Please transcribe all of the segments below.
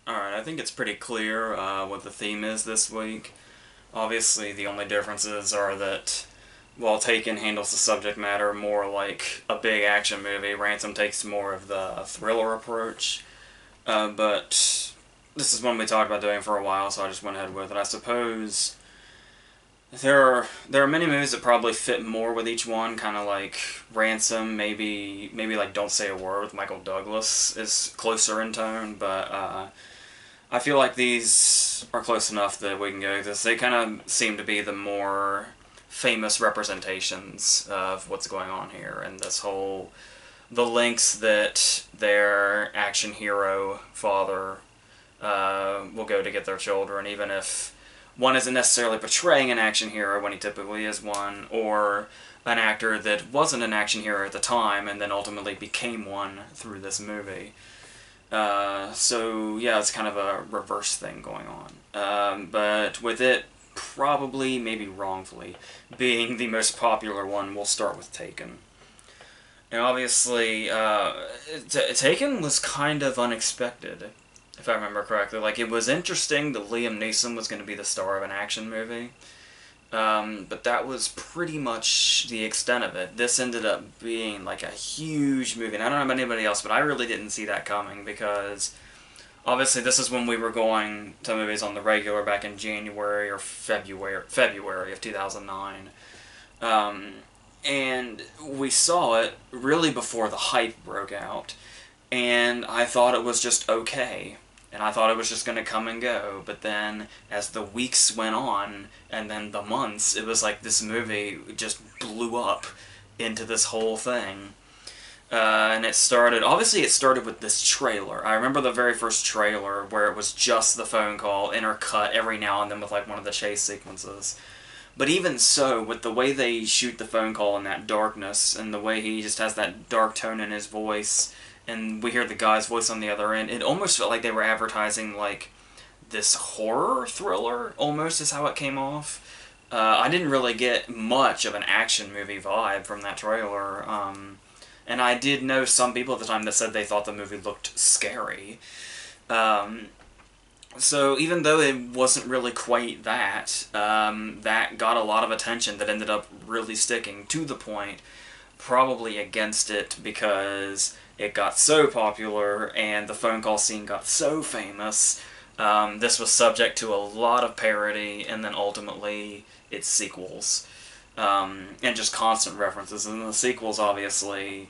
Alright, I think it's pretty clear what the theme is this week. Obviously, the only differences are that while Taken handles the subject matter more like a big action movie, Ransom takes more of the thriller approach. But this is one we talked about doing for a while, so I just went ahead with it. I suppose there are many movies that probably fit more with each one, kind of like Ransom, maybe like Don't Say a Word with Michael Douglas is closer in tone, but I feel like these are close enough that we can go with this. They kind of seem to be the more famous representations of what's going on here, and the links that their action hero father will go to get their children, even if one isn't necessarily portraying an action hero when he typically is one, or an actor that wasn't an action hero at the time and then ultimately became one through this movie. So yeah, it's kind of a reverse thing going on. But with it probably, maybe wrongfully, being the most popular one, we'll start with Taken. And obviously, Taken was kind of unexpected, if I remember correctly. Like, it was interesting that Liam Neeson was going to be the star of an action movie. But that was pretty much the extent of it. This ended up being like a huge movie. And I don't know about anybody else, but I really didn't see that coming because obviously this is when we were going to movies on the regular back in January or February of 2009. And we saw it really before the hype broke out. And I thought it was just okay. And I thought it was just going to come and go. But then, as the weeks went on, and then the months, it was like this movie just blew up into this whole thing. And obviously it started with this trailer. I remember the very first trailer where it was just the phone call, intercut every now and then with like one of the chase sequences. But even so, with the way they shoot the phone call in that darkness, and the way he just has that dark tone in his voice, and we hear the guy's voice on the other end, it almost felt like they were advertising like this horror thriller, almost is how it came off. I didn't really get much of an action movie vibe from that trailer, and I did know some people at the time that said they thought the movie looked scary. So even though it wasn't really quite that, that got a lot of attention that ended up really sticking to the point, probably against it because it got so popular and the phone call scene got so famous. This was subject to a lot of parody and then ultimately its sequels. And just constant references. And the sequels, obviously,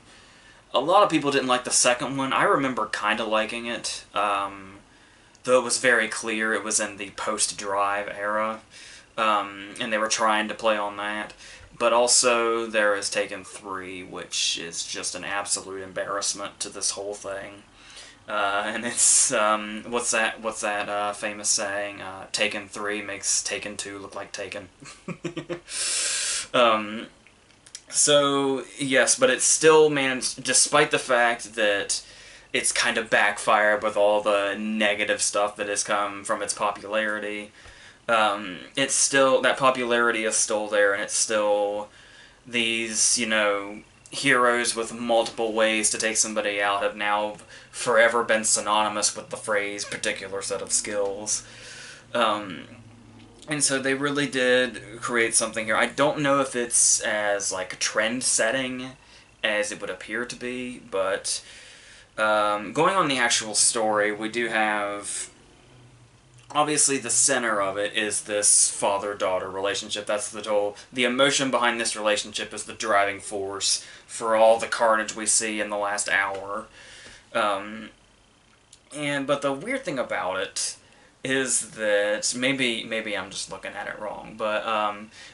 a lot of people didn't like the second one. I remember kind of liking it, though it was very clear it was in the post-Drive era, and they were trying to play on that. But also, there is Taken 3, which is just an absolute embarrassment to this whole thing. And it's, what's that famous saying? Taken 3 makes Taken 2 look like Taken. So, yes, but it's still managed, despite the fact that it's kind of backfired with all the negative stuff that has come from its popularity, it's still, that popularity is still there, and it's still these, heroes with multiple ways to take somebody out have now forever been synonymous with the phrase particular set of skills. And so they really did create something here. I don't know if it's as, like, trend-setting as it would appear to be, but going on the actual story, we do have, obviously the center of it is this father-daughter relationship. That's the emotion behind this relationship is the driving force for all the carnage we see in the last hour. But the weird thing about it is that, maybe I'm just looking at it wrong, but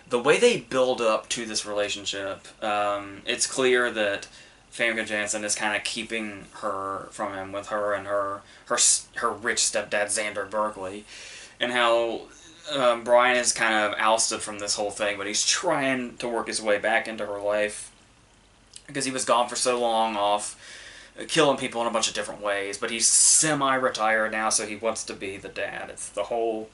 the way they build up to this relationship, it's clear that Famke Janssen is kind of keeping her from him with her and her rich stepdad Xander Berkeley, and how Brian is kind of ousted from this whole thing, but he's trying to work his way back into her life because he was gone for so long off killing people in a bunch of different ways, but he's semi-retired now, so he wants to be the dad. It's the whole...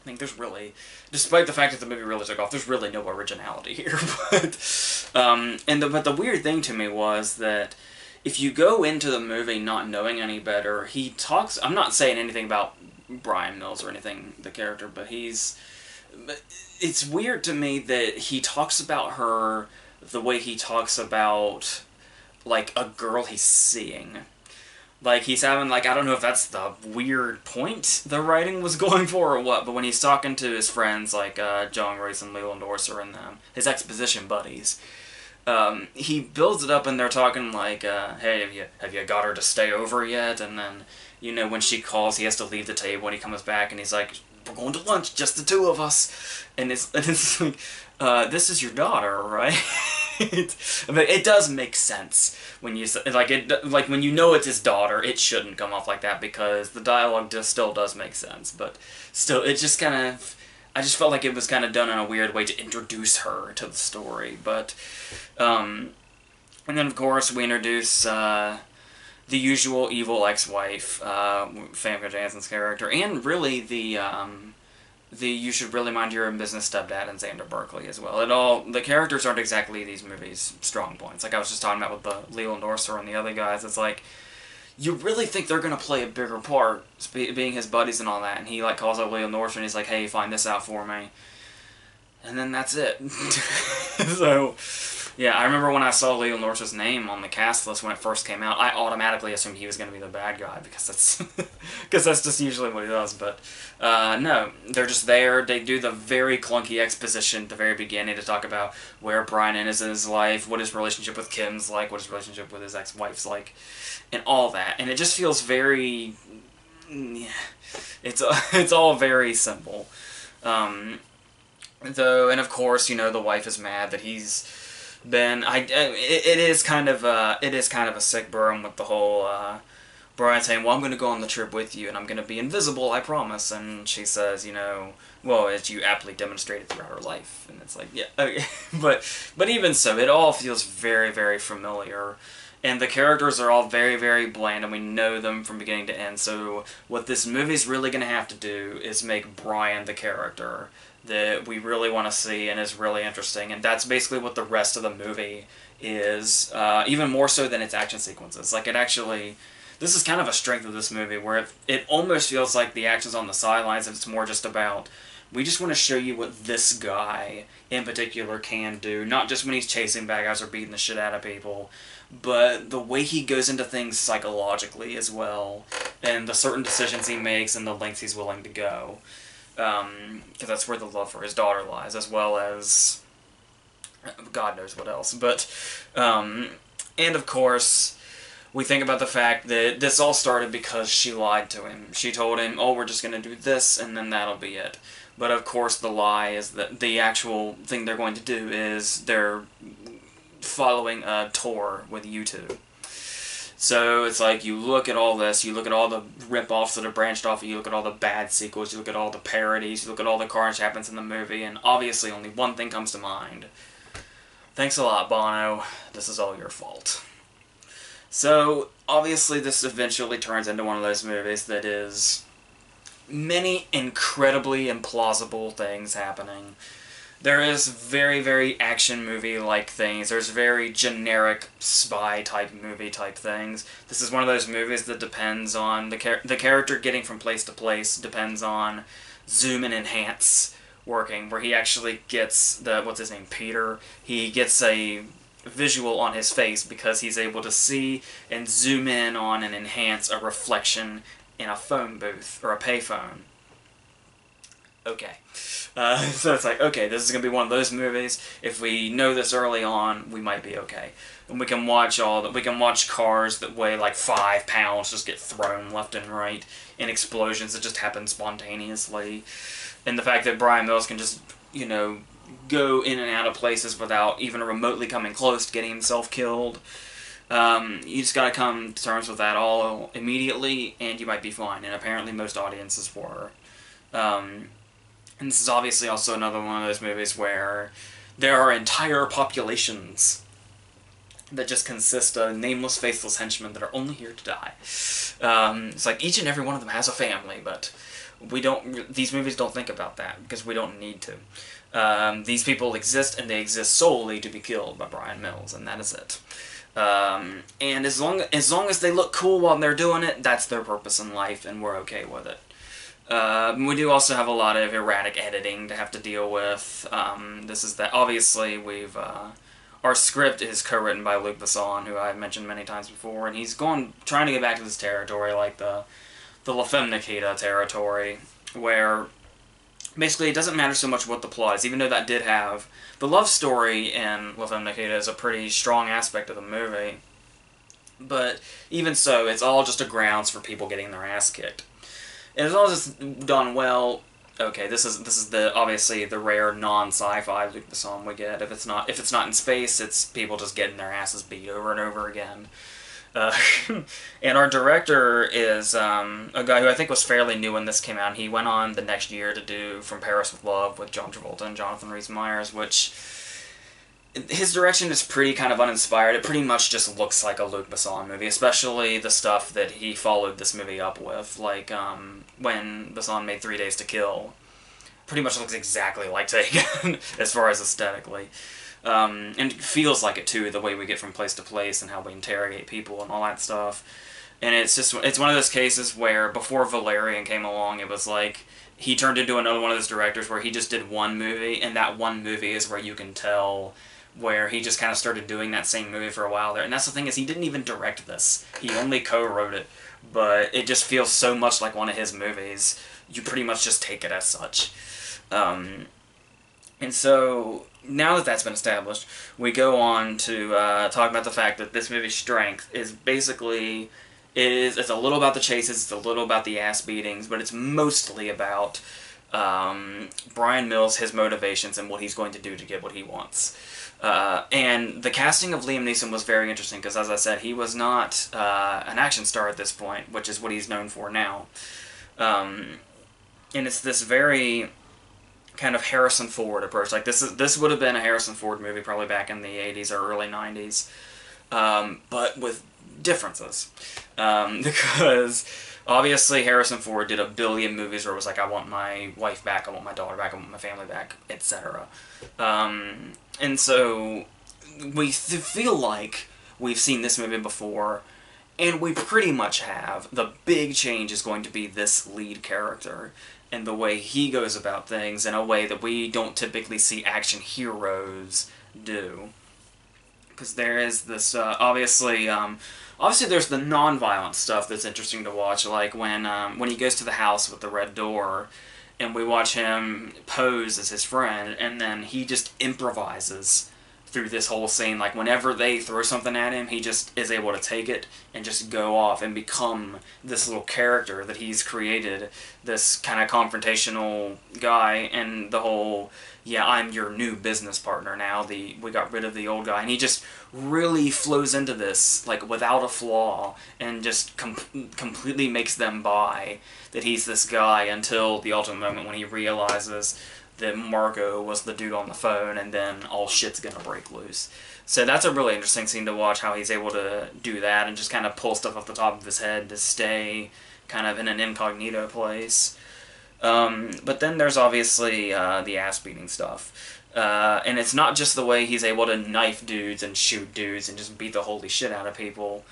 I think there's really, despite the fact that the movie really took off, there's really no originality here. But the weird thing to me was that if you go into the movie not knowing any better, he talks... I'm not saying anything about Brian Mills or anything, the character, but it's weird to me that he talks about her the way he talks about, like, a girl he's seeing. Like, he's having, like, I don't know if that's the weird point the writing was going for or what, but when he's talking to his friends, like, John Royce and Leland Orser and them, his exposition buddies, he builds it up and they're talking like, hey, have you got her to stay over yet? And then, you know, when she calls, he has to leave the table when he comes back and he's like, we're going to lunch, just the two of us. And it's like, this is your daughter, right? But it does make sense when you like when you know it's his daughter. It shouldn't come off like that because the dialogue still does make sense. But still, it just kind of, I just felt like it was kind of done in a weird way to introduce her to the story. But and then of course we introduce the usual evil ex-wife, Famke Janssen's character, and really the you should really mind your own business stepdad and Xander Berkeley as well. The characters aren't exactly these movies' strong points. Like I was just talking about with the Leland Orser and the other guys, it's like, you really think they're gonna play a bigger part, being his buddies and all that, and he like calls out Leland Orser and he's like, hey, find this out for me. And then that's it. So, yeah, I remember when I saw Leland Orser's name on the cast list when it first came out, I automatically assumed he was going to be the bad guy, because that's just usually what he does, but no, they're just there. They do the very clunky exposition at the very beginning to talk about where Brian is in his life, what his relationship with Kim's like, what his relationship with his ex-wife's like, and all that, and it just feels very, it's all very simple. Though, and of course, you know, the wife is mad that he's been. It is kind of a sick burn with the whole Brian saying, "Well, I'm going to go on the trip with you, and I'm going to be invisible, I promise." And she says, you know, "Well, as you aptly demonstrated throughout her life," and it's like, yeah, okay. but even so, it all feels very, very familiar. And the characters are all very, very bland, and we know them from beginning to end. So what this movie's really going to have to do is make Brian the character that we really want to see and is really interesting. And that's basically what the rest of the movie is, even more so than its action sequences. Like, it actually... This is kind of a strength of this movie, where it almost feels like the action's on the sidelines, and it's more just about, we just want to show you what this guy in particular can do, not just when he's chasing bad guys or beating the shit out of people, but the way he goes into things psychologically as well, and the certain decisions he makes and the lengths he's willing to go. Because that's where the love for his daughter lies, as well as God knows what else. But, and of course, we think about the fact that this all started because she lied to him. She told him, oh, we're just going to do this, and then that'll be it. But of course the lie is that the actual thing they're going to do is they're following a tour with U2. So it's like, you look at all this, you look at all the rip-offs that are branched off, you look at all the bad sequels, you look at all the parodies, you look at all the carnage happens in the movie, and obviously only one thing comes to mind. Thanks a lot, Bono. This is all your fault. So, obviously this eventually turns into one of those movies that is many incredibly implausible things happening. There is very, very action movie-like things. There's very generic spy-type movie-type things. This is one of those movies that depends on the character getting from place to place, depends on zoom and enhance working, where he actually gets what's his name, Peter, he gets a visual on his face because he's able to see and zoom in on and enhance a reflection in a phone booth, or a payphone. Okay. So it's like, okay, this is going to be one of those movies. If we know this early on, we might be okay. And we can watch cars that weigh like 5 pounds just get thrown left and right in explosions that just happen spontaneously. And the fact that Brian Mills can just, you know, go in and out of places without even remotely coming close to getting himself killed. You just gotta come to terms with that all immediately, and you might be fine. And apparently most audiences were. And this is obviously also another one of those movies where there are entire populations that just consist of nameless, faithless henchmen that are only here to die. It's like each and every one of them has a family, but these movies don't think about that, because we don't need to. These people exist, and they exist solely to be killed by Brian Mills, and that is it. And as long as they look cool while they're doing it, that's their purpose in life, and we're okay with it. We do also have a lot of erratic editing to have to deal with. This is that obviously we've our script is co-written by Luc Besson, who I've mentioned many times before, and he's trying to get back to this territory, like the La Femme Nikita territory, where basically it doesn't matter so much what the plot is, even though that did have the love story in La Femme Nikita is a pretty strong aspect of the movie. But even so, it's all just a grounds for people getting their ass kicked. And as long as it's done well, okay, this is the obviously the rare non-sci-fi Luc Besson we get. If it's not in space, it's people just getting their asses beat over and over again. And our director is a guy who I think was fairly new when this came out. He went on the next year to do From Paris with Love with John Travolta and Jonathan Rhys-Meyers, which his direction is pretty kind of uninspired. It pretty much just looks like a Luc Besson movie, especially the stuff that he followed this movie up with, like when Besson made 3 Days to Kill. Pretty much looks exactly like Taken, as far as aesthetically. And it feels like it too, the way we get from place to place and how we interrogate people and all that stuff. And it's one of those cases where before Valerian came along, it was like he turned into another one of those directors where he just did one movie, and that one movie is where you can tell where he just kind of started doing that same movie for a while there. And that's the thing, is he didn't even direct this. He only co-wrote it, but it just feels so much like one of his movies. You pretty much just take it as such. And so, now that that's been established, we go on to talk about the fact that this movie's strength is basically, it's a little about the chases, it's a little about the ass beatings, but it's mostly about Brian Mills, his motivations, and what he's going to do to get what he wants. And the casting of Liam Neeson was very interesting, because as I said, he was not an action star at this point, which is what he's known for now. And it's this very kind of Harrison Ford approach. Like, this would have been a Harrison Ford movie probably back in the 80s or early 90s, but with differences. Because obviously Harrison Ford did a billion movies where it was like, I want my wife back, I want my daughter back, I want my family back, etc. And so we feel like we've seen this movie before, and we pretty much have. The big change is going to be this lead character and the way he goes about things in a way that we don't typically see action heroes do. Because there is this, obviously there's the non-violent stuff that's interesting to watch, like when he goes to the house with the red door, and we watch him pose as his friend, and then he just improvises through this whole scene. Like, whenever they throw something at him, he just is able to take it and just go off and become this little character that he's created, this kind of confrontational guy, and the whole, yeah, I'm your new business partner now, we got rid of the old guy, and he just really flows into this, like, without a flaw, and just completely makes them buy that he's this guy until the ultimate moment when he realizes that Margot was the dude on the phone, and then all shit's gonna break loose. So that's a really interesting scene to watch, how he's able to do that and just kind of pull stuff off the top of his head to stay kind of in an incognito place. But then there's obviously the ass-beating stuff. And it's not just the way he's able to knife dudes and shoot dudes and just beat the holy shit out of people.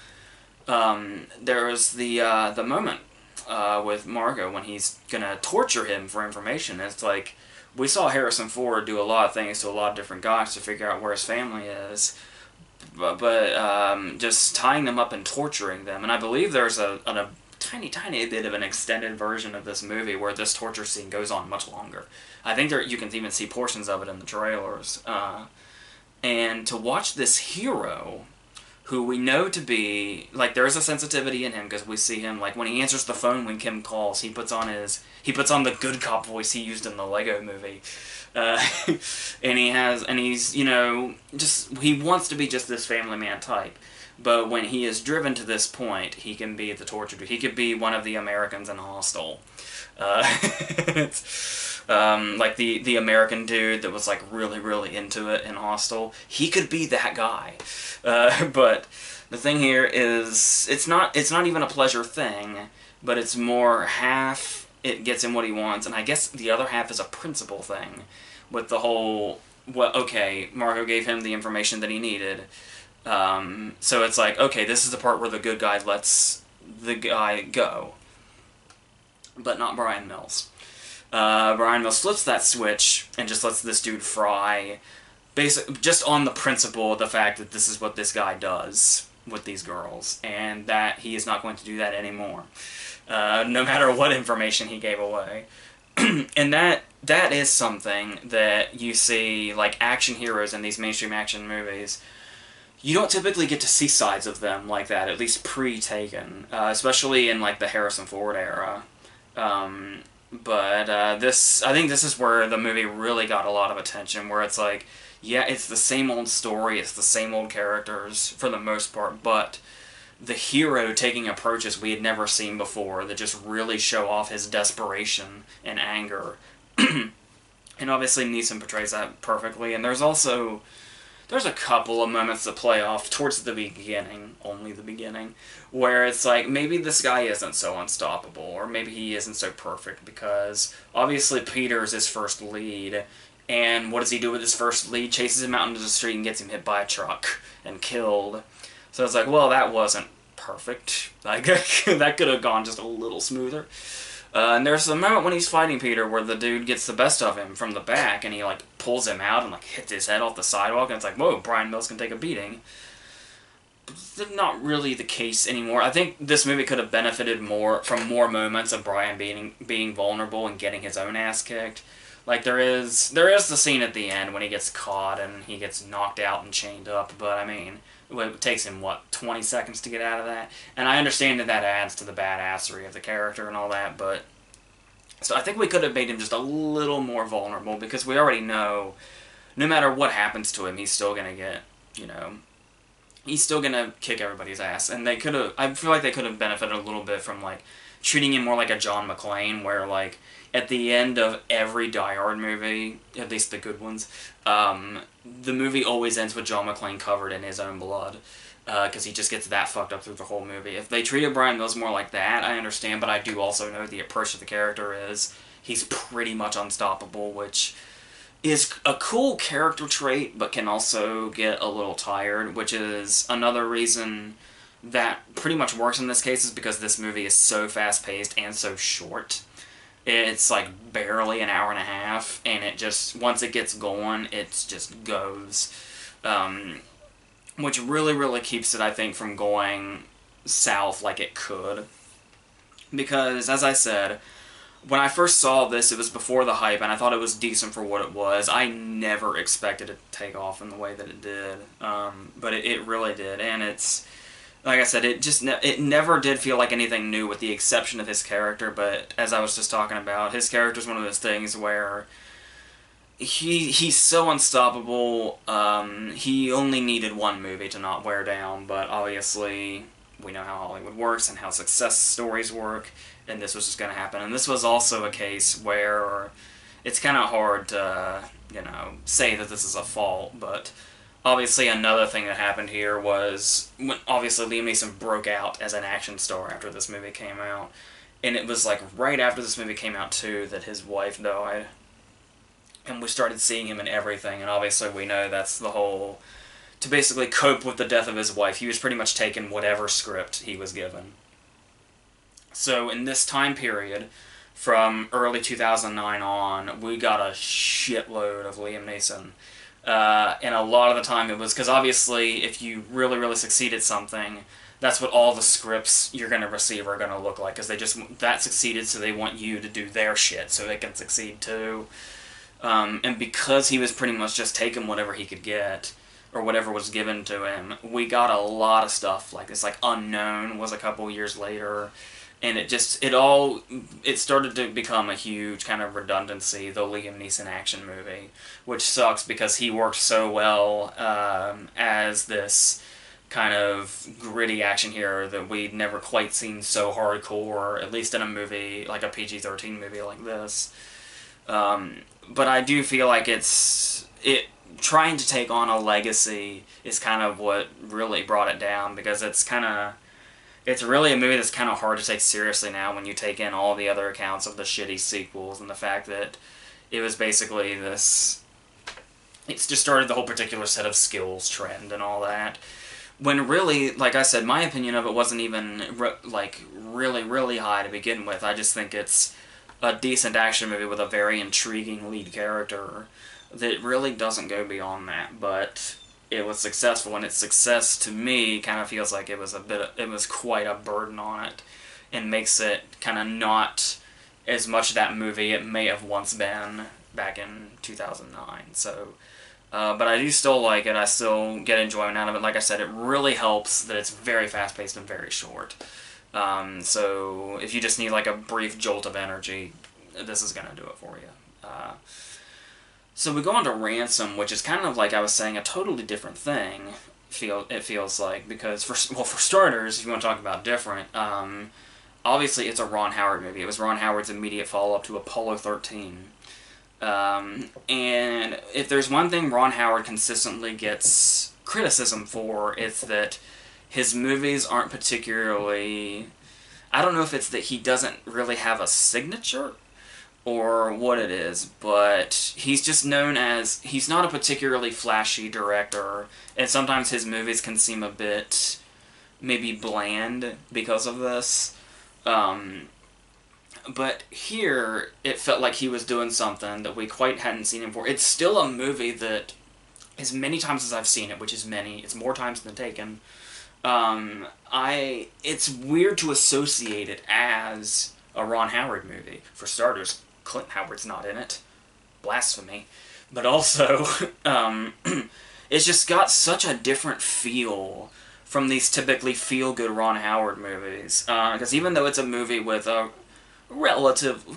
There's the moment with Margot when he's gonna torture him for information. It's like, we saw Harrison Ford do a lot of things to a lot of different guys to figure out where his family is, but just tying them up and torturing them. And I believe there's a tiny bit of an extended version of this movie where this torture scene goes on much longer. I think you can even see portions of it in the trailers. And to watch this hero, who we know to be, like, there's a sensitivity in him, because we see him, like, when he answers the phone when Kim calls, he puts on the good cop voice he used in the Lego movie. And he's, you know, he wants to be just this family man type. But when he is driven to this point, he can be the tortured. He could be one of the Americans in Hostel. Like the American dude that was like really into it in Hostel. He could be that guy. But the thing here is, it's not even a pleasure thing, but it's more half it gets him what he wants, and I guess the other half is a principle thing, with the whole, well, okay, Margot gave him the information that he needed. So it's like, okay, this is the part where the good guy lets the guy go, but not Brian Mills. Brian Mills flips that switch and just lets this dude fry, just on the principle of the fact that this is what this guy does with these girls, and that he is not going to do that anymore, no matter what information he gave away. And that is something that you see, like, action heroes in these mainstream action movies. You don't typically get to see sides of them like that, at least pre-Taken, especially in, like, the Harrison Ford era. But I think this is where the movie really got a lot of attention, where it's like, yeah, it's the same old story, it's the same old characters for the most part, but the hero taking approaches we had never seen before that just really show off his desperation and anger. And obviously Neeson portrays that perfectly, and there's a couple of moments that play off towards the beginning, only the beginning, where it's like, maybe this guy isn't so unstoppable, or maybe he isn't so perfect, because obviously Peter's his first lead, and what does he do with his first lead? Chases him out into the street and gets him hit by a truck and killed. So it's like, well, that wasn't perfect. Like, that could have gone just a little smoother. And there's a moment when he's fighting Peter where the dude gets the best of him from the back, and he, like, pulls him out and, like, hits his head off the sidewalk, and it's like, whoa, Brian Mills can take a beating. But that's not really the case anymore. I think this movie could have benefited more from more moments of Brian being vulnerable and getting his own ass kicked. Like, there is the scene at the end when he gets caught and he gets knocked out and chained up, but, I mean, it takes him, what, 20 seconds to get out of that? And I understand that that adds to the badassery of the character and all that, but... So I think we could have made him just a little more vulnerable, because we already know, no matter what happens to him, he's still gonna get, you know... He's still gonna kick everybody's ass, and they could have... I feel like they could have benefited a little bit from, like, treating him more like a John McClane, where, like, at the end of every Die Hard movie, at least the good ones, the movie always ends with John McClane covered in his own blood, because he just gets that fucked up through the whole movie. If they treated Brian Mills more like that, I understand, but I do also know the approach of the character is he's pretty much unstoppable, which is a cool character trait, but can also get a little tired, which is another reason that pretty much works in this case, is because this movie is so fast-paced and so short. It's like barely an hour and a half, and it just, once it gets going, it just goes. Which really, really keeps it, I think, from going south like it could. Because, as I said, when I first saw this, it was before the hype, and I thought it was decent for what it was. I never expected it to take off in the way that it did. But it really did, and it's... Like I said, it never did feel like anything new, with the exception of his character, but as I was just talking about, his character's one of those things where he's so unstoppable. He only needed one movie to not wear down, but obviously we know how Hollywood works and how success stories work, and this was just going to happen. And this was also a case where it's kind of hard to, you know, say that this is a fault, but... Obviously, another thing that happened here was when, obviously, Liam Neeson broke out as an action star after this movie came out. And it was, like, right after this movie came out, too, that his wife died. And we started seeing him in everything, and obviously we know that's the whole... To basically cope with the death of his wife, he was pretty much taking whatever script he was given. So, in this time period, from early 2009 on, we got a shitload of Liam Neeson. And a lot of the time it was because obviously if you really, really succeed at something, that's what all the scripts you're going to receive are going to look like, because that succeeded, so they want you to do their shit so they can succeed too. And because he was pretty much just taking whatever he could get, or whatever was given to him, we got a lot of stuff like this. Like Unknown was a couple years later. And it started to become a huge kind of redundancy, the Liam Neeson action movie, which sucks because he worked so well as this kind of gritty action hero that we'd never quite seen so hardcore, at least in a movie, like a PG-13 movie like this. But I do feel like trying to take on a legacy is kind of what really brought it down, because it's really a movie that's kind of hard to take seriously now when you take in all the other accounts of the shitty sequels and the fact that it was basically this... It's just started the whole particular set of skills trend and all that. when really, like I said, my opinion of it wasn't even like really high to begin with. I just think it's a decent action movie with a very intriguing lead character that really doesn't go beyond that, but it was successful, and its success to me kind of feels like it was it was quite a burden on it, and makes it kind of not as much that movie it may have once been back in 2009. So, but I do still like it. I still get enjoyment out of it. Like I said, it really helps that it's very fast paced and very short. So if you just need like a brief jolt of energy, this is gonna do it for you. So we go on to Ransom, which is kind of like I was saying, a totally different thing. It feels like, because for starters, if you want to talk about different, obviously it's a Ron Howard movie. It was Ron Howard's immediate follow up to Apollo 13. And if there's one thing Ron Howard consistently gets criticism for, it's that his movies aren't particularly... I don't know if it's that he doesn't really have a signature or what it is, but he's just known as... He's not a particularly flashy director, and sometimes his movies can seem a bit maybe bland because of this. But here, it felt like he was doing something that we quite hadn't seen him for. It's still a movie that, as many times as I've seen it, which is many, it's more times than Taken, it's weird to associate it as a Ron Howard movie. For starters, Clint Howard's not in it. Blasphemy. But also, it's just got such a different feel from these typically feel-good Ron Howard movies. Because even though it's a movie with a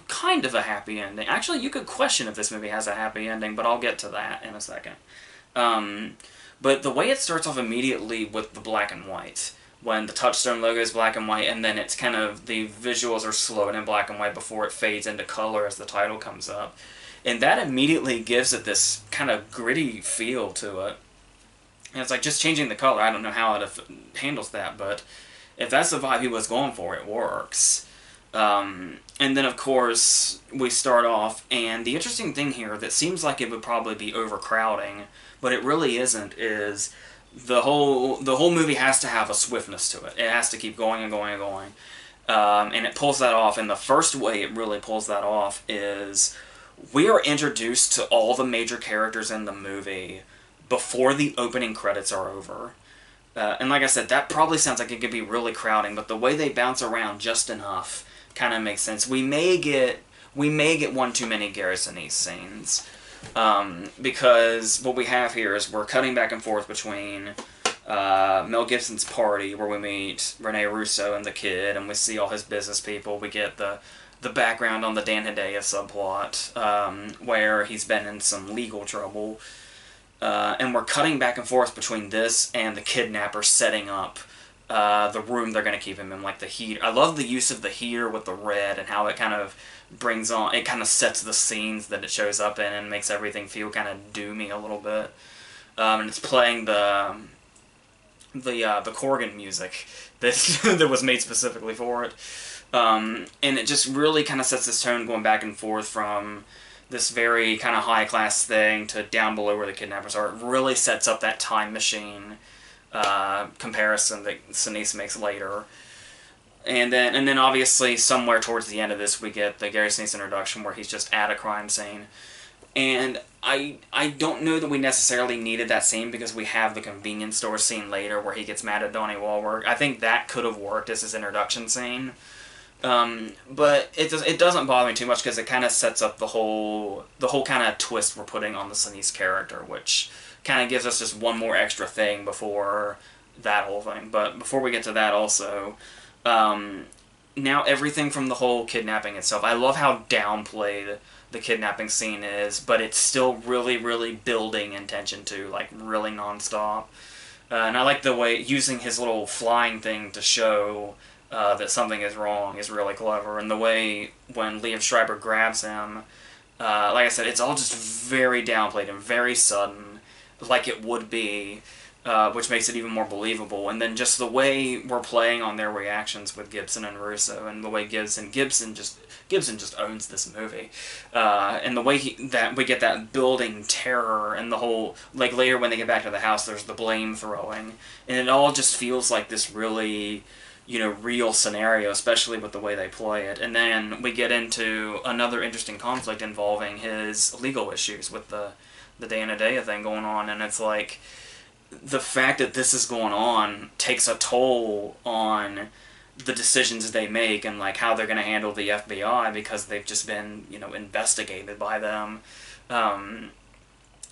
kind of a happy ending. Actually, you could question if this movie has a happy ending, but I'll get to that in a second. But the way it starts off immediately with the black and white, when the Touchstone logo is black and white, and then it's kind of, the visuals are slowed in black and white before it fades into color as the title comes up. And that immediately gives it this kind of gritty feel to it. And it's like just changing the color. I don't know how it handles that, but if that's the vibe he was going for, it works. And then, of course, we start off, and the interesting thing here that seems like it would probably be overcrowding, but it really isn't, is the whole movie has to have a swiftness to it. It has to keep going and going and going. And it pulls that off, and the first way it really pulls that off is we are introduced to all the major characters in the movie before the opening credits are over. And like I said, that probably sounds like it could be really crowding, but the way they bounce around just enough kind of makes sense. We may get one too many Gary Sinise scenes, because what we have here is we're cutting back and forth between Mel Gibson's party, where we meet Rene Russo and the kid, and we see all his business people. We get the background on the Dan Hedaya subplot, where he's been in some legal trouble, and we're cutting back and forth between this and the kidnapper setting up the room they're going to keep him in, like the heat. I love the use of the heater with the red and how it kind of brings on, it kind of sets the scenes that it shows up in and makes everything feel kind of doomy a little bit. And it's playing the Corgan music that that was made specifically for it. And it just really kind of sets this tone going back and forth from this very kind of high-class thing to down below where the kidnappers are. It really sets up that time machine comparison that Sinise makes later. And then obviously somewhere towards the end of this we get the Gary Sinise introduction where he's just at a crime scene. And I don't know that we necessarily needed that scene because we have the convenience store scene later where he gets mad at Donnie Wahlberg. I think that could have worked as his introduction scene. But it doesn't bother me too much because it kind of sets up the whole kind of twist we're putting on the Sinise character, which kind of gives us just one more extra thing before that whole thing. But before we get to that also, now everything from the whole kidnapping itself, I love how downplayed the kidnapping scene is, but it's still really, really building in tension too, like really nonstop. And I like the way using his little flying thing to show that something is wrong is really clever, and the way when Liev Schreiber grabs him, like I said, it's all just very downplayed and very sudden, like it would be. which makes it even more believable. And then just the way we're playing on their reactions with Gibson and Russo, and the way Gibson just owns this movie, and the way that we get that building terror, and the whole, like, later when they get back to the house, there's the blame throwing, and it all just feels like this really, you know, real scenario, especially with the way they play it. And then we get into another interesting conflict involving his legal issues with the Dana Dea thing going on, and it's like, the fact that this is going on takes a toll on the decisions they make, and like how they're going to handle the FBI, because they've just been, you know, investigated by them. And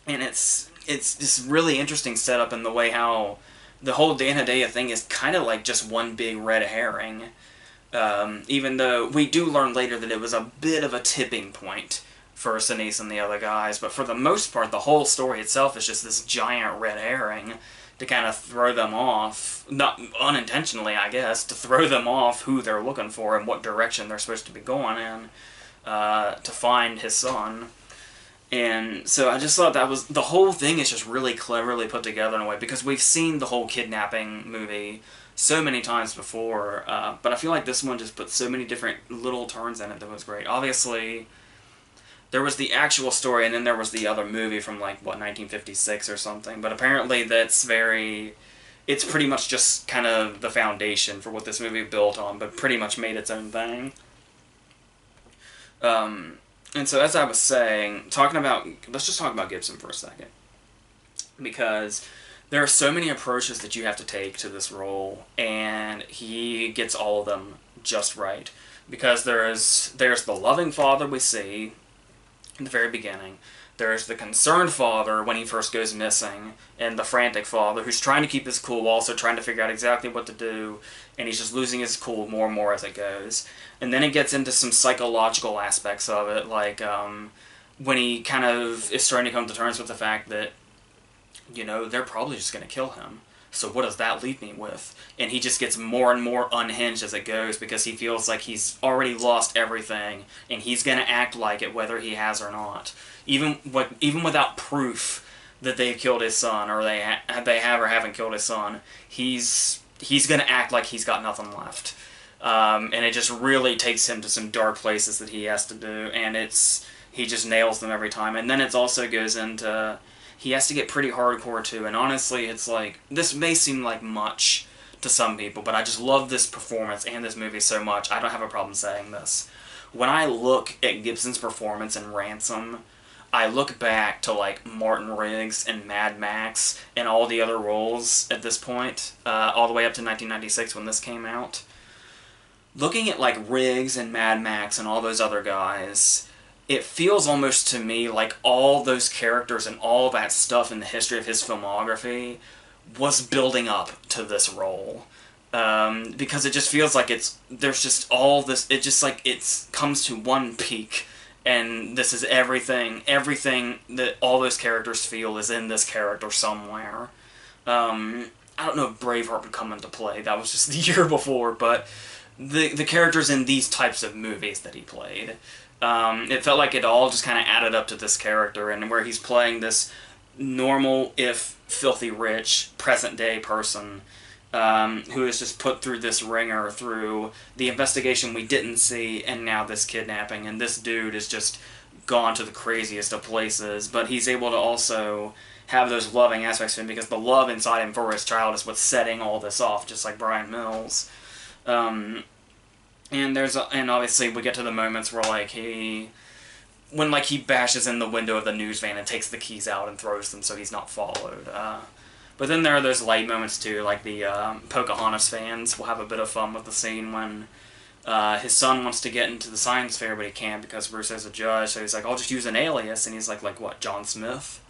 it's this really interesting setup in the way how the whole Dana Dea thing is kind of like just one big red herring. Even though we do learn later that it was a bit of a tipping point for Sinise and the other guys, but for the most part, the whole story itself is just this giant red herring to kind of throw them off, not unintentionally, I guess, to throw them off who they're looking for and what direction they're supposed to be going in, to find his son. And so I just thought that was, the whole thing is just really cleverly put together in a way, because we've seen the whole kidnapping movie so many times before, but I feel like this one just put so many different little turns in it that was great. Obviously, there was the actual story, and then there was the other movie from, like, what, 1956 or something, but apparently it's pretty much just kind of the foundation for what this movie built on, but pretty much made its own thing. And so, as I was saying, let's just talk about Gibson for a second, because there are so many approaches that you have to take to this role, and he gets all of them just right. Because there's the loving father we see in the very beginning. There's the concerned father when he first goes missing, and the frantic father who's trying to keep his cool while also trying to figure out exactly what to do, and he's just losing his cool more and more as it goes. And then it gets into some psychological aspects of it, like when he kind of is starting to come to terms with the fact that, you know, they're probably just going to kill him. So what does that leave me with? And he just gets more and more unhinged as it goes, because he feels like he's already lost everything, and he's going to act like it whether he has or not. Even without proof that they've killed his son, or they have or haven't killed his son, he's going to act like he's got nothing left. And it just really takes him to some dark places that he has to do, and he just nails them every time. And then it also goes into, he has to get pretty hardcore too, and honestly, it's like, this may seem like much to some people, but I just love this performance and this movie so much, I don't have a problem saying this. When I look at Gibson's performance in Ransom, I look back to, like, Martin Riggs and Mad Max and all the other roles at this point, all the way up to 1996 when this came out. Looking at, like, Riggs and Mad Max and all those other guys, it feels almost to me like all those characters and all that stuff in the history of his filmography was building up to this role. Because it just feels like there's just all this, it just like, it comes to one peak, and this is everything that all those characters feel is in this character somewhere. I don't know if Braveheart would come into play, that was just the year before, but the characters in these types of movies that he played, it felt like it all just kind of added up to this character, and where he's playing this normal, if filthy rich, present-day person who is just put through this ringer through the investigation we didn't see, and now this kidnapping, and this dude is just gone to the craziest of places, but he's able to also have those loving aspects of him, because the love inside him for his child is what's setting all this off, just like Brian Mills. And obviously we get to the moments where, like, he bashes in the window of the news van and takes the keys out and throws them so he's not followed. But then there are those light moments too, like the Pocahontas fans will have a bit of fun with the scene when his son wants to get into the science fair, but he can't because Russo's a judge, so he's like, I'll just use an alias, and he's like, what, John Smith?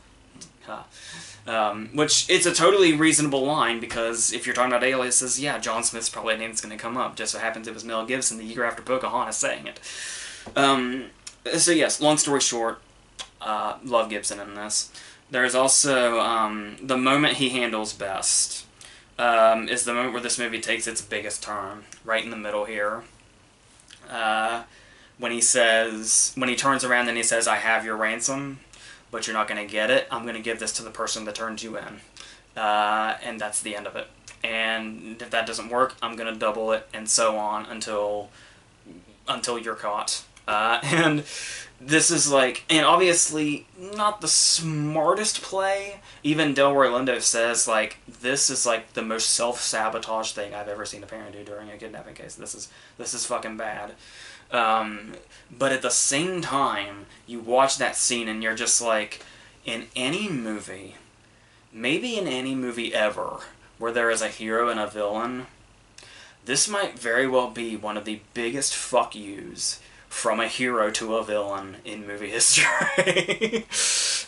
Which, it's a totally reasonable line, because if you're talking about aliases, yeah, John Smith's probably a name that's going to come up. Just so happens it was Mel Gibson the year after Pocahontas saying it. So yes, long story short, love Gibson in this. There's also, the moment he handles best, is the moment where this movie takes its biggest turn, right in the middle here. When he turns around and he says, I have your ransom, but you're not going to get it. I'm going to give this to the person that turned you in. and that's the end of it. And if that doesn't work, I'm gonna double it, and so on until you're caught. And this is like, and obviously not the smartest play. Even Delroy Lindo says, like, this is like the most self-sabotage thing I've ever seen a parent do during a kidnapping case. This is fucking bad. But at the same time, you watch that scene and you're just like, in any movie, maybe in any movie ever, where there is a hero and a villain, this might very well be one of the biggest fuck yous from a hero to a villain in movie history.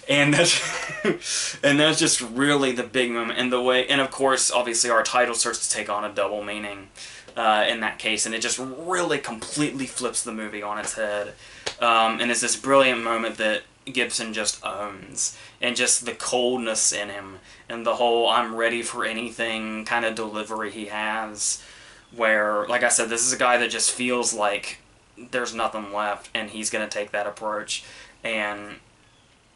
and that's just really the big moment. And the way, and of course, obviously our title starts to take on a double meaning in that case, and it just really completely flips the movie on its head. And it's this brilliant moment that Gibson just owns, and just the coldness in him, and the whole I'm ready for anything kind of delivery he has, where, like I said, this is a guy that just feels like there's nothing left, and he's going to take that approach, and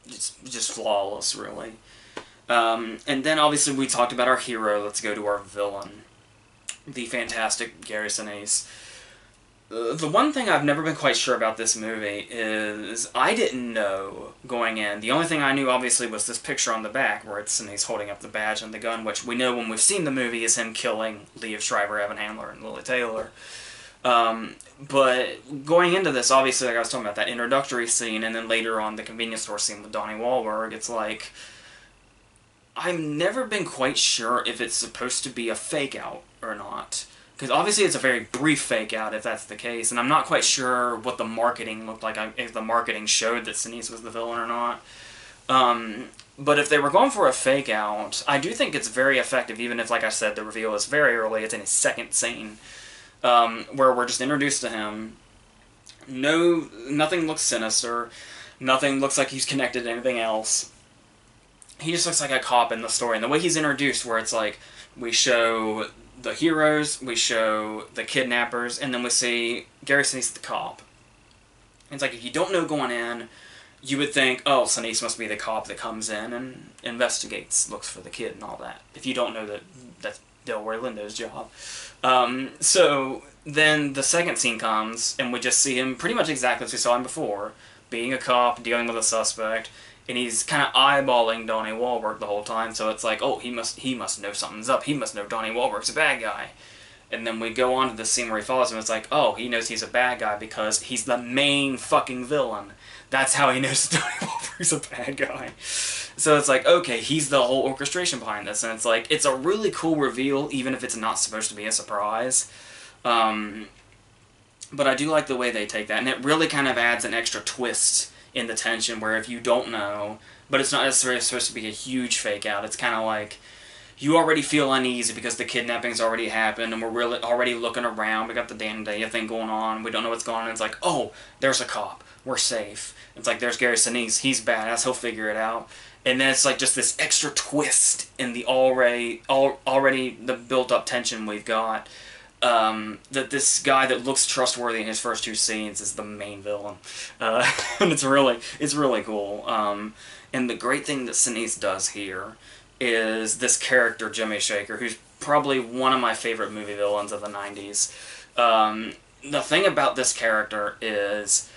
it's just flawless, really. And then, obviously, we talked about our hero. Let's go to our villain, the fantastic Gary Sinise. The one thing I've never been quite sure about this movie is I didn't know going in. The only thing I knew, obviously, was this picture on the back where it's Sinise holding up the badge and the gun, which we know when we've seen the movie is him killing Liev Schreiber, Evan Handler, and Lily Taylor. But going into this, obviously, like I was talking about, that introductory scene, and then later on the convenience store scene with Donnie Wahlberg, it's like, I've never been quite sure if it's supposed to be a fake-out or not. Because obviously it's a very brief fake-out, if that's the case, and I'm not quite sure what the marketing looked like, if the marketing showed that Sinise was the villain or not. But if they were going for a fake-out, I do think it's very effective, even if, like I said, the reveal is very early. It's in his second scene, where we're just introduced to him. Nothing looks sinister. Nothing looks like he's connected to anything else. He just looks like a cop in the story. And the way he's introduced, where it's like, we show the heroes, we show the kidnappers, and then we see Gary Sinise the cop. And it's like, if you don't know going in, you would think, oh, Sinise must be the cop that comes in and investigates, looks for the kid and all that. If you don't know that that's Delroy Lindo's job. So then the second scene comes, and we just see him pretty much exactly as we saw him before, being a cop, dealing with a suspect, and he's kind of eyeballing Donnie Wahlberg the whole time, so it's like, oh, he must know something's up, he must know Donnie Wahlberg's a bad guy. And then we go on to the scene where he follows him, it's like, oh, he knows he's a bad guy because he's the main fucking villain. That's how he knows Donnie Wahlberg's a bad guy. So it's like, okay, he's the whole orchestration behind this, and it's like, it's a really cool reveal, even if it's not supposed to be a surprise. But I do like the way they take that, and it really kind of adds an extra twist in the tension, where if you don't know, but it's not necessarily supposed to be a huge fake out, it's kind of like, you already feel uneasy because the kidnapping's already happened, and we're really already looking around, we got the Dan Daya thing going on, we don't know what's going on, and it's like, oh, there's a cop, we're safe. It's like, there's Gary Sinise, he's badass, he'll figure it out. And then it's like just this extra twist in the already the built-up tension we've got, that this guy that looks trustworthy in his first two scenes is the main villain. And it's really cool. And the great thing that Sinise does here is this character, Jimmy Shaker, who's probably one of my favorite movie villains of the 90s. The thing about this character is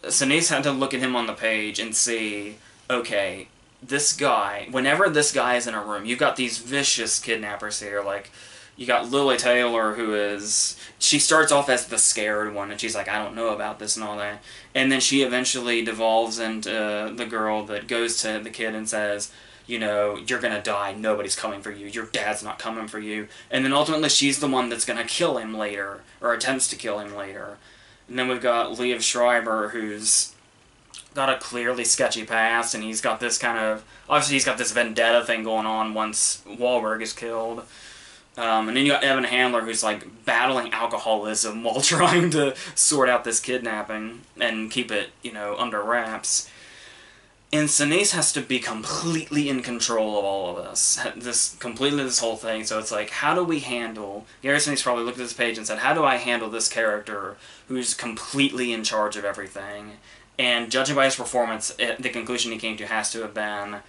Sinise had to look at him on the page and see, okay, this guy, whenever this guy is in a room, you've got these vicious kidnappers here, like, you got Lily Taylor, who is, she starts off as the scared one, and she's like, I don't know about this and all that. And then she eventually devolves into the girl that goes to the kid and says, you know, you're gonna die, nobody's coming for you, your dad's not coming for you. And then ultimately she's the one that's gonna kill him later, or attempts to kill him later. And then we've got Liev Schreiber, who's got a clearly sketchy past, and he's got this kind of, obviously he's got this vendetta thing going on once Wahlberg is killed. And then you got Evan Handler, who's like battling alcoholism while trying to sort out this kidnapping and keep it, you know, under wraps. And Sinise has to be completely in control of all of this. This whole thing. So it's like, how do we handle... Gary Sinise probably looked at this page and said, how do I handle this character who's completely in charge of everything? And judging by his performance, the conclusion he came to has to have been,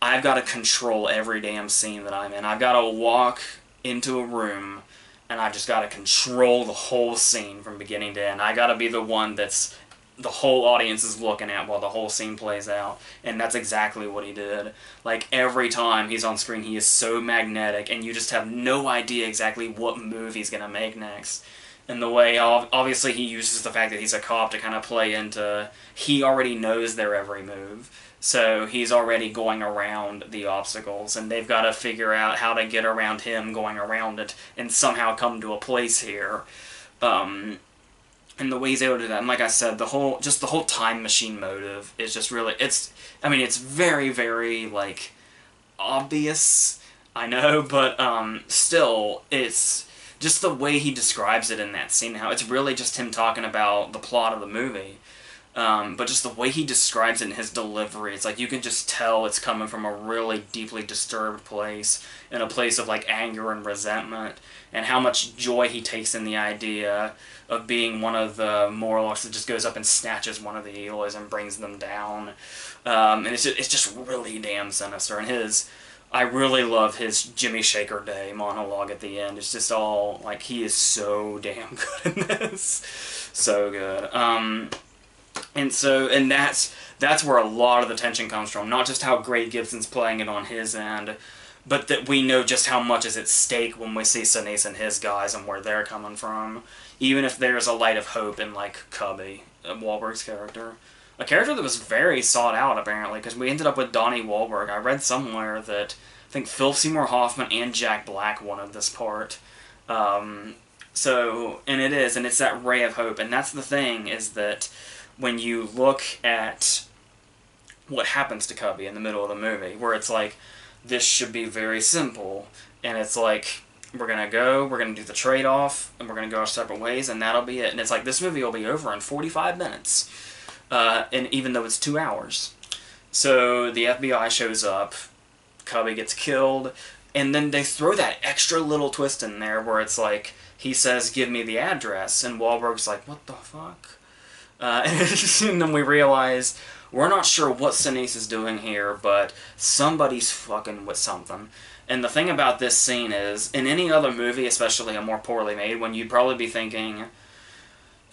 I've got to control every damn scene that I'm in. I've got to walk into a room, and I've just got to control the whole scene from beginning to end. I got to be the one that's the whole audience is looking at while the whole scene plays out, and that's exactly what he did. Like, every time he's on screen, he is so magnetic, and you just have no idea exactly what move he's gonna make next. And the way, obviously, he uses the fact that he's a cop to kind of play into, he already knows their every move, so he's already going around the obstacles, and they've got to figure out how to get around him going around it, and somehow come to a place here. And the way he's able to do that, and like I said, the whole time machine motive is just really, it's very, very, like, obvious, I know, but, still, it's just the way he describes it in that scene, how it's really just him talking about the plot of the movie, but just the way he describes it in his delivery, it's like you can just tell it's coming from a really deeply disturbed place, in a place of, like, anger and resentment, and how much joy he takes in the idea of being one of the Morlocks that just goes up and snatches one of the Eloys and brings them down. And it's just really damn sinister. And I really love his Jimmy Shaker Day monologue at the end. It's just all, like, he is so damn good in this. So good. And that's where a lot of the tension comes from. Not just how great Gibson's playing it on his end, but that we know just how much is at stake when we see Sinise and his guys and where they're coming from. Even if there's a light of hope in, like, Cubby, Wahlberg's character. A character that was very sought out, apparently, because we ended up with Donnie Wahlberg. I read somewhere that I think Philip Seymour Hoffman and Jack Black wanted this part. And it's that ray of hope. And that's the thing, is that when you look at what happens to Cubby in the middle of the movie, where it's like, this should be very simple, and it's like, we're gonna do the trade-off, and we're gonna go our separate ways, and that'll be it. And it's like, this movie will be over in 45 minutes, and even though it's 2 hours. So the FBI shows up, Cubby gets killed, and then they throw that extra little twist in there where it's like, he says, give me the address, and Wahlberg's like, what the fuck? And then we realize, we're not sure what Sinise is doing here, but somebody's fucking with something. And the thing about this scene is, in any other movie, especially a more poorly made one, you'd probably be thinking,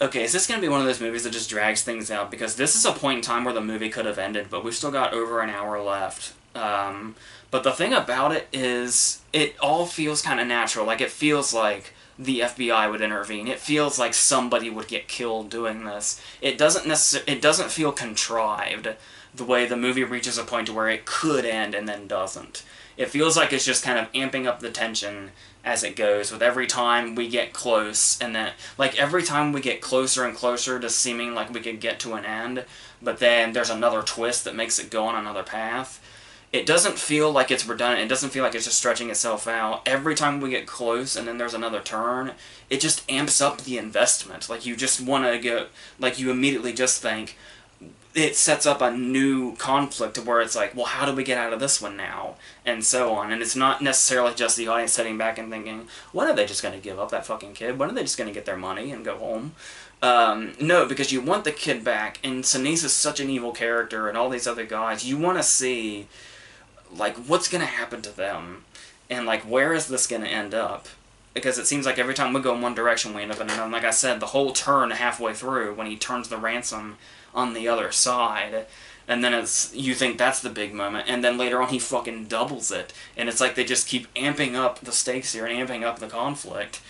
okay, is this going to be one of those movies that just drags things out? Because this is a point in time where the movie could have ended, but we've still got over an hour left. But the thing about it is, it all feels kind of natural. Like, it feels like the FBI would intervene. It feels like somebody would get killed doing this. It doesn't feel contrived, the way the movie reaches a point to where it could end and then doesn't. It feels like it's just kind of amping up the tension as it goes, with every time we get close, and then, like, every time we get closer and closer to seeming like we could get to an end, but then there's another twist that makes it go on another path. It doesn't feel like it's redundant, it doesn't feel like it's just stretching itself out. Every time we get close and then there's another turn, it just amps up the investment. Like, you just want to go, like, you immediately just think, it sets up a new conflict where it's like, well, how do we get out of this one now? And so on. And it's not necessarily just the audience sitting back and thinking, when are they just going to give up that fucking kid? When are they just going to get their money and go home? No, because you want the kid back, and Sinise is such an evil character, and all these other guys, you want to see, like, what's going to happen to them? And, like, where is this going to end up? Because it seems like every time we go in one direction, we end up in another. And like I said, the whole turn halfway through, when he turns the Ransom on the other side, and then you think that's the big moment, and then later on he fucking doubles it, and it's like they just keep amping up the stakes here and amping up the conflict,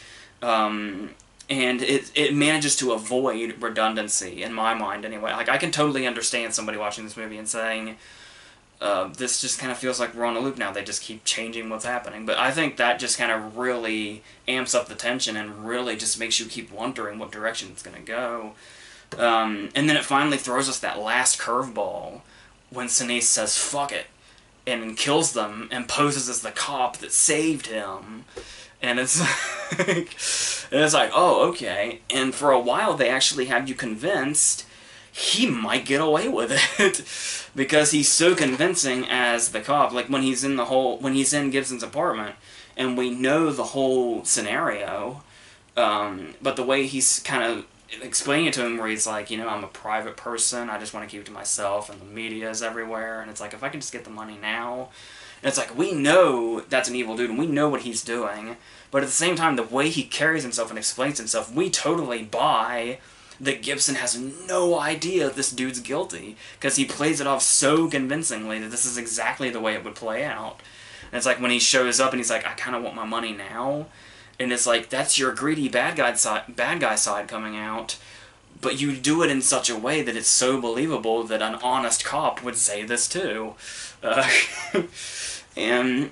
and it manages to avoid redundancy, in my mind anyway. Like, I can totally understand somebody watching this movie and saying, this just kind of feels like we're on a loop now, they just keep changing what's happening, but I think that just kind of really amps up the tension and really just makes you keep wondering what direction it's going to go. And then it finally throws us that last curveball when Sinise says, fuck it, and kills them and poses as the cop that saved him. And it's like, oh, okay. And for a while they actually have you convinced he might get away with it because he's so convincing as the cop. Like, when he's in Gibson's apartment and we know the whole scenario, but the way he's kind of explaining it to him where he's like, you know, I'm a private person, I just want to keep it to myself, and the media is everywhere, and it's like, if I can just get the money now, and it's like, we know that's an evil dude, and we know what he's doing, but at the same time, the way he carries himself and explains himself, we totally buy that Gibson has no idea this dude's guilty, because he plays it off so convincingly that this is exactly the way it would play out. And it's like, when he shows up and he's like, I kind of want my money now, and it's like, that's your greedy bad guy side coming out, but you do it in such a way that it's so believable that an honest cop would say this too. And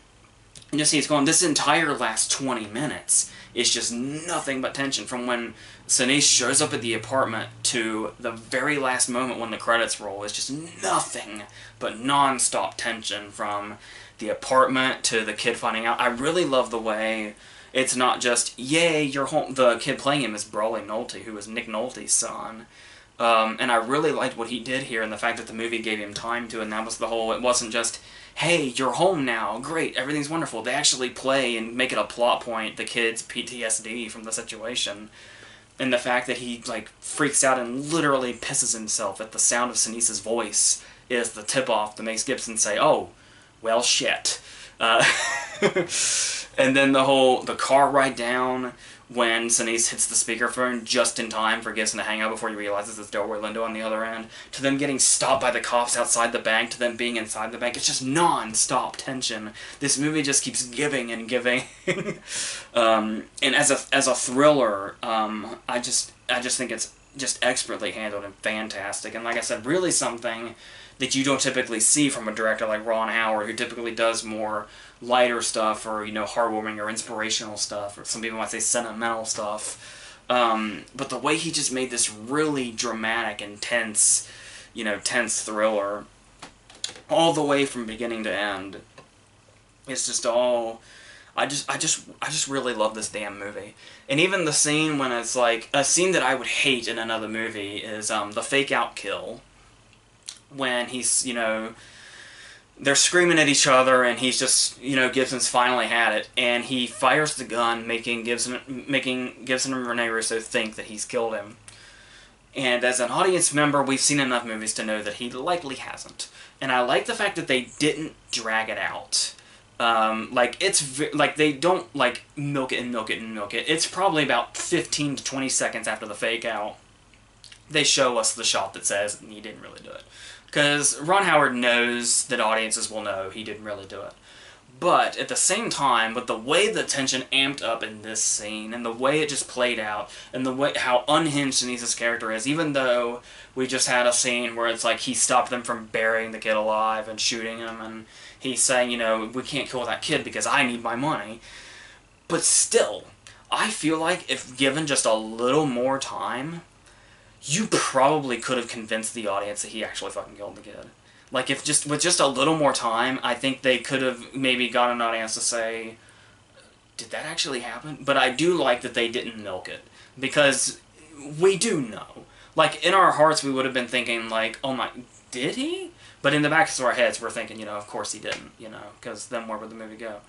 you just see it's going, this entire last 20 minutes is just nothing but tension, from when Sinise shows up at the apartment to the very last moment when the credits roll. It's just nothing but non-stop tension from the apartment to the kid finding out. I really love the way it's not just, yay, you're home. The kid playing him is Brawley Nolte, who is Nick Nolte's son. And I really liked what he did here, and the fact that the movie gave him time to, and that was the whole, it wasn't just, hey, you're home now, great, everything's wonderful. They actually play and make it a plot point, the kid's PTSD from the situation. And the fact that he, like, freaks out and literally pisses himself at the sound of Sinise's voice is the tip-off that makes Gibson say, oh, well, shit. And then the car ride down when Sinise hits the speakerphone just in time for Gibson to hang up before he realizes it's Delroy Lindo on the other end, to them getting stopped by the cops outside the bank, to them being inside the bank. It's just non-stop tension. This movie just keeps giving and giving. And as a thriller, I just think it's just expertly handled and fantastic. And like I said, really something that you don't typically see from a director like Ron Howard, who typically does more lighter stuff, or, you know, heartwarming or inspirational stuff, or some people might say sentimental stuff. But the way he just made this really dramatic, intense, you know, tense thriller, all the way from beginning to end, it's just all, I just really love this damn movie. And even the scene when it's like, a scene that I would hate in another movie is the fake-out kill, when he's, you know, they're screaming at each other, and he's just, you know, Gibson's finally had it, and he fires the gun, making Gibson and Rene Russo think that he's killed him. And as an audience member, we've seen enough movies to know that he likely hasn't. And I like the fact that they didn't drag it out. Like, like, they don't, like, milk it and milk it and milk it. It's probably about 15 to 20 seconds after the fake out, they show us the shot that says he didn't really do it. Because Ron Howard knows that audiences will know he didn't really do it. But at the same time, with the way the tension amped up in this scene, and the way it just played out, and the way how unhinged Sinise's character is, even though we just had a scene where it's like he stopped them from burying the kid alive and shooting him, and he's saying, you know, we can't kill that kid because I need my money. But still, I feel like if given just a little more time, you probably could have convinced the audience that he actually fucking killed the kid. Like, if just with just a little more time, I think they could have maybe got an audience to say, did that actually happen? But I do like that they didn't milk it, because we do know. Like, in our hearts, we would have been thinking, like, oh my, did he? But in the back of our heads, we're thinking, you know, of course he didn't, you know, because then where would the movie go?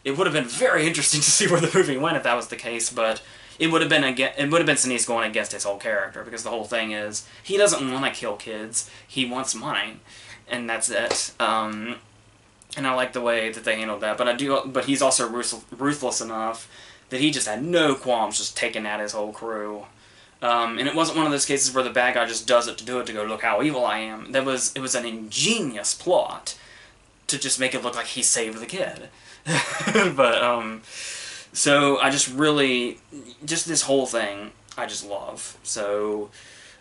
It would have been very interesting to see where the movie went if that was the case, but it would have been Sinise going against his whole character, because the whole thing is, he doesn't want to kill kids, he wants money, and that's it. And I like the way that they handled that, but he's also ruthless enough that he just had no qualms just taking out his whole crew. And it wasn't one of those cases where the bad guy just does it to go, look how evil I am. It was an ingenious plot to just make it look like he saved the kid. But, so I just really, just this whole thing, I just love. So,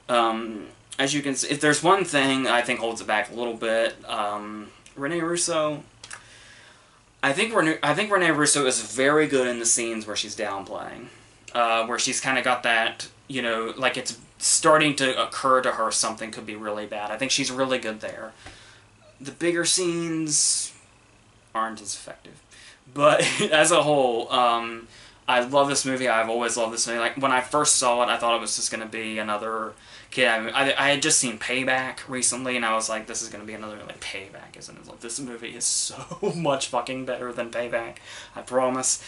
as you can see, if there's one thing I think holds it back a little bit, Rene Russo, I think Rene Russo is very good in the scenes where she's downplaying, where she's kind of got that, you know, like it's starting to occur to her something could be really bad. I think she's really good there. The bigger scenes aren't as effective. But as a whole, I love this movie. I've always loved this movie. Like, when I first saw it, I thought it was just going to be another kid. I had just seen Payback recently, and I was like, this is going to be another, like, Payback, isn't it? Like, this movie is so much fucking better than Payback. I promise.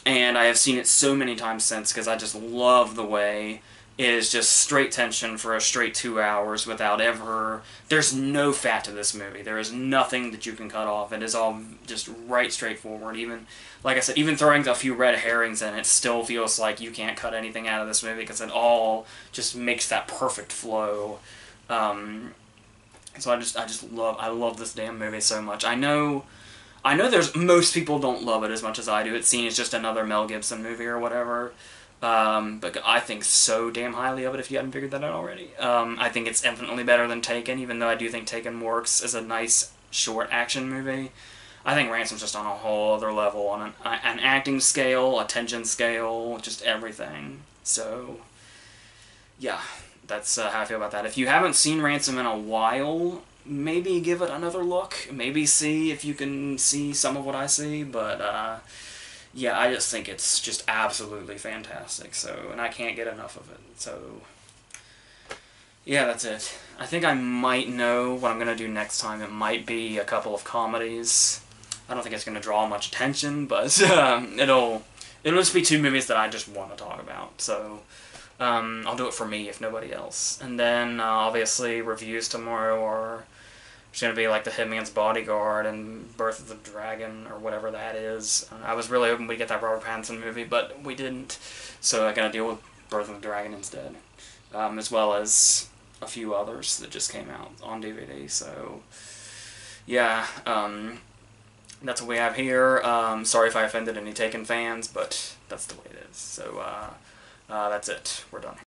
And I have seen it so many times since because I just love the way it is just straight tension for a straight 2 hours without ever... There's no fat to this movie. There is nothing that you can cut off. It is all just right straightforward. Even, like I said, even throwing a few red herrings in, it still feels like you can't cut anything out of this movie because it all just makes that perfect flow. So I love this damn movie so much. I know most people don't love it as much as I do. It's seen as just another Mel Gibson movie or whatever. But I think so damn highly of it if you hadn't figured that out already. I think it's infinitely better than Taken, even though I do think Taken works as a nice, short action movie. I think Ransom's just on a whole other level, on an acting scale, a tension scale, just everything. So, yeah, that's how I feel about that. If you haven't seen Ransom in a while, maybe give it another look. Maybe see if you can see some of what I see, but, yeah, I just think it's just absolutely fantastic, so, and I can't get enough of it, so, yeah, that's it. I think I might know what I'm going to do next time. It might be a couple of comedies. I don't think it's going to draw much attention, but it'll just be 2 movies that I just want to talk about, so, I'll do it for me if nobody else. And then, obviously, reviews tomorrow are... It's going to be like The Hitman's Bodyguard and Birth of the Dragon, or whatever that is. I was really hoping we'd get that Robert Pattinson movie, but we didn't. So I'm going to deal with Birth of the Dragon instead. As well as a few others that just came out on DVD. So, yeah, that's what we have here. Sorry if I offended any Taken fans, but that's the way it is. So, that's it. We're done.